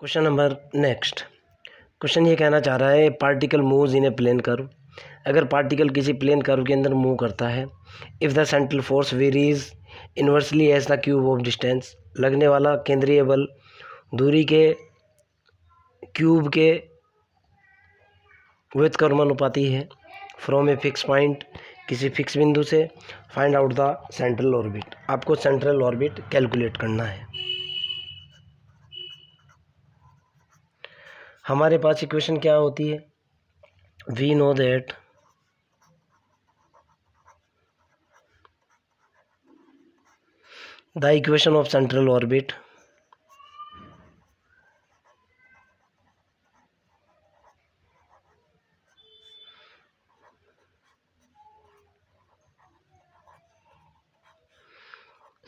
Question number next. Question ये कहना चाह रहा है particle moves in a plane curve. अगर पार्टिकल किसी प्लेन कर्व के अंदर मूव करता है, if the central force varies inversely as the cube of distance, लगने वाला केंद्रीय बल दूरी के क्यूब के व्युत्क्रमानुपाती है, फ्रॉम ए फिक्स पॉइंट, किसी फिक्स बिंदु से, find out the central orbit. आपको सेंट्रल ऑर्बिट कैलकुलेट करना है। हमारे पास इक्वेशन क्या होती है? We know that the equation of central orbit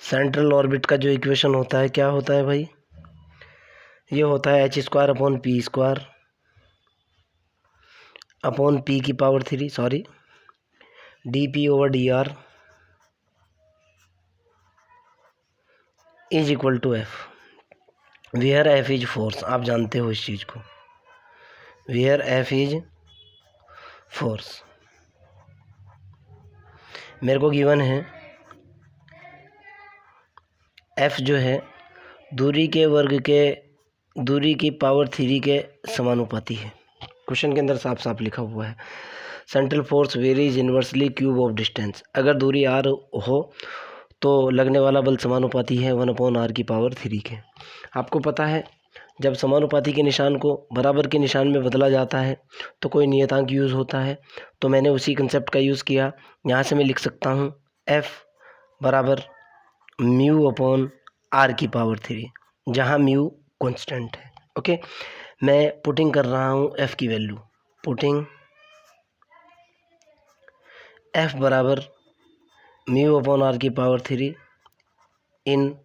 central orbit का जो इक्वेशन होता है, क्या होता है भाई? ये होता है h² upon p² upon p की power 3 dp/dr is equal to f, where f is force. आप जानते हो इस चीज़ को, वेयर f इज फोर्स। मेरे को गिवन है f जो है दूरी के वर्ग के दूरी की पावर 3 के समानुपाती है। क्वेश्चन के अंदर साफ साफ लिखा हुआ है central force varies inversely cube of distance. अगर दूरी r हो तो लगने वाला बल समानुपाती है 1/r की पावर 3 के। आपको पता है जब समानुपाती के निशान को बराबर के निशान में बदला जाता है तो कोई नियतांक यूज़ होता है, तो मैंने उसी कंसेप्ट का यूज़ किया। यहाँ से मैं लिख सकता हूँ f बराबर μ/r की पावर 3, जहाँ म्यू कांस्टेंट है। ओके, मैं पुटिंग कर रहा हूँ f की वैल्यू, पुटिंग f बराबर μ/r की पावर 3 इन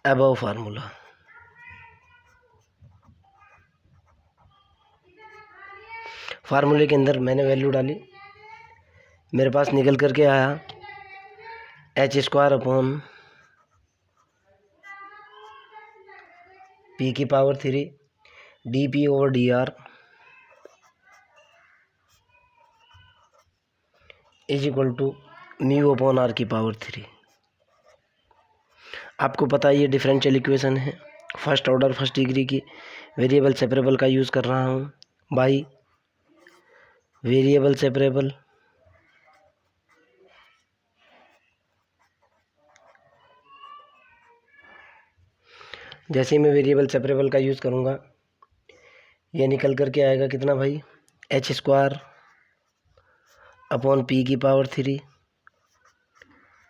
अबव फार्मूला। फार्मूले के अंदर मैंने वैल्यू डाली, मेरे पास निकल करके आया h² अपॉन p की power 3 dp/dr is equal to μ/r की पावर 3। आपको पता है ये डिफरेंशियल इक्वेशन है, फर्स्ट ऑर्डर फर्स्ट डिग्री की। वेरिएबल सेपरेबल का यूज़ कर रहा हूँ बाई वेरिएबल सेपरेबल। जैसे ही मैं वेरिएबल सेपरेबल का यूज़ करूँगा, ये निकल करके आएगा कितना भाई? h² अपॉन p की power 3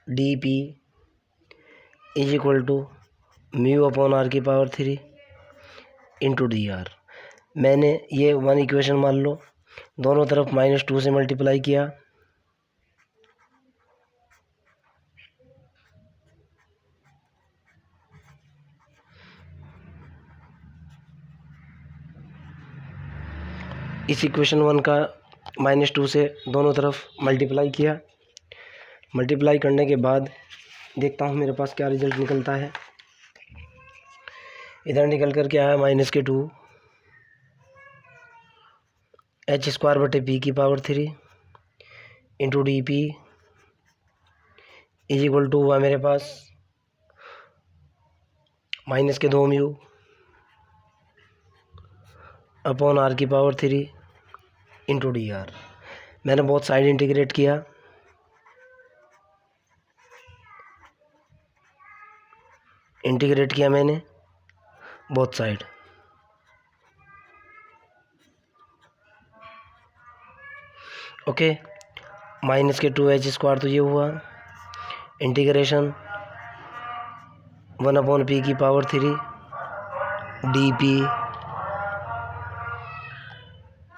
dp is equal to μ/r की पावर 3 इंटू dr। मैंने ये वन इक्वेशन मान लो, दोनों तरफ -2 से मल्टीप्लाई किया, इस इक्वेशन 1 का -2 से दोनों तरफ मल्टीप्लाई किया। मल्टीप्लाई करने के बाद देखता हूँ मेरे पास क्या रिजल्ट निकलता है। इधर निकल कर के आया -2 h² बटे p की power 3 into dp is equal to हुआ मेरे पास -2 म्यू अपॉन r की पावर 3 इंटू dr। मैंने बहुत साइड इंटीग्रेट किया, मैंने बोथ साइड। ओके, -2 h² तो ये हुआ, इंटीग्रेशन 1/p की power 3 dp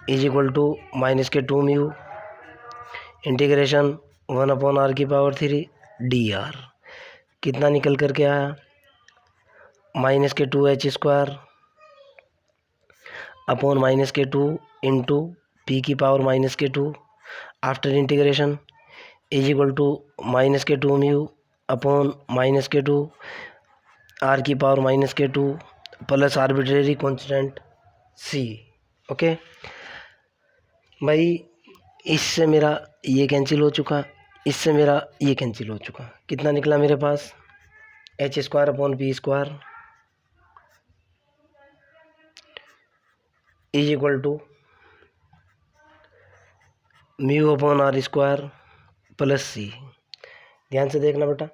is equal to -2 mu integration 1/r की पावर 3 dr। कितना निकल करके आया? -2 h² अपॉन -2 इंटू p की power -2 after integration is equal to -2 mu upon -2 r की power -2 plus arbitrary constant c। Okay भाई, इससे मेरा ये कैंसिल हो चुका, इससे मेरा ये कैंसिल हो चुका। कितना निकला मेरे पास? h square upon P square is equal to mu upon are square plus C. ध्यान से देखना बेटा,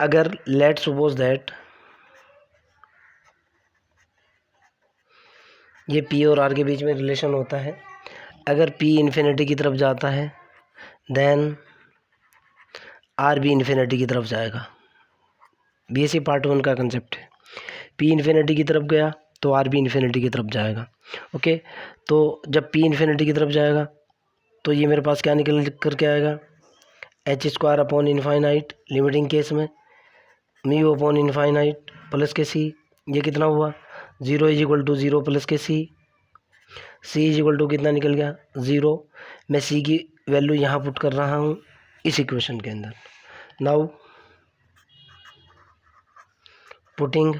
अगर लेट सपोज दैट ये पी और आर के बीच में रिलेशन होता है, अगर पी इन्फिनिटी की तरफ जाता है देन आर भी इन्फिनिटी की तरफ जाएगा। बीएससी पार्ट 1 का कंसेप्ट है। पी इन्फिनिटी की तरफ गया तो आर भी इन्फिनिटी की तरफ जाएगा। ओके, तो जब पी इन्फिनिटी की तरफ जाएगा तो ये मेरे पास क्या निकल करके आएगा? H square upon infinite limiting case में म्यू अपॉन इनफाइनाइट प्लस के सी। ये कितना हुआ? 0 इज इक्वल टू 0 प्लस के सी इज इक्वल टू कितना निकल गया? 0। मैं सी की वैल्यू यहाँ पुट कर रहा हूँ इस इक्वेशन के अंदर। Now putting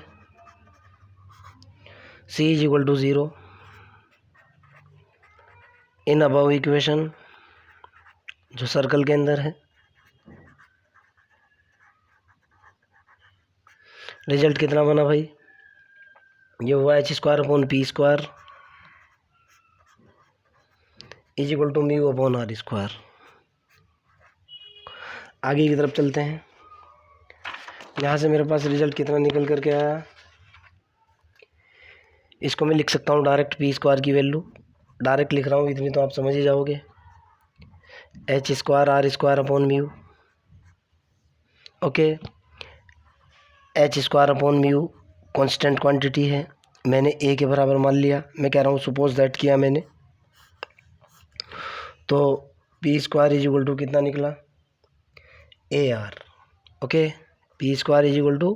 c is equal to 0 in above equation जो सर्कल के अंदर है, रिजल्ट कितना बना भाई? ये हुआ h square upon P square is equal to mu upon are square. आगे की तरफ चलते हैं। यहाँ से मेरे पास रिजल्ट कितना निकल करके आया? इसको मैं लिख सकता हूँ डायरेक्ट, पी स्क्वायर की वैल्यू डायरेक्ट लिख रहा हूँ, इतनी तो आप समझ ही जाओगे। H square r square upon mu. Okay, h square upon mu constant quantity है, मैंने ए के बराबर मान लिया। मैं कह रहा हूँ सपोज दैट किया मैंने, तो P square is equal to कितना निकला? A R. Okay, P square is equal to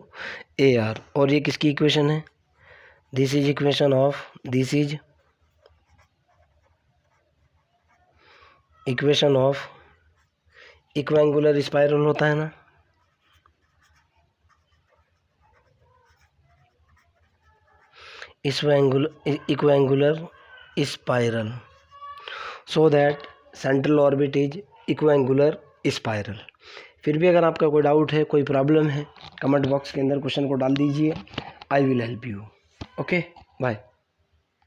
A R. और ये किसकी इक्वेशन है? This is equation of, this is equation of equiangular spiral होता है ना, equiangular spiral, so that central orbit is equiangular spiral. फिर भी अगर आपका कोई डाउट है, कोई प्रॉब्लम है, कमेंट बॉक्स के अंदर क्वेश्चन को डाल दीजिए, I will help you. Okay, bye.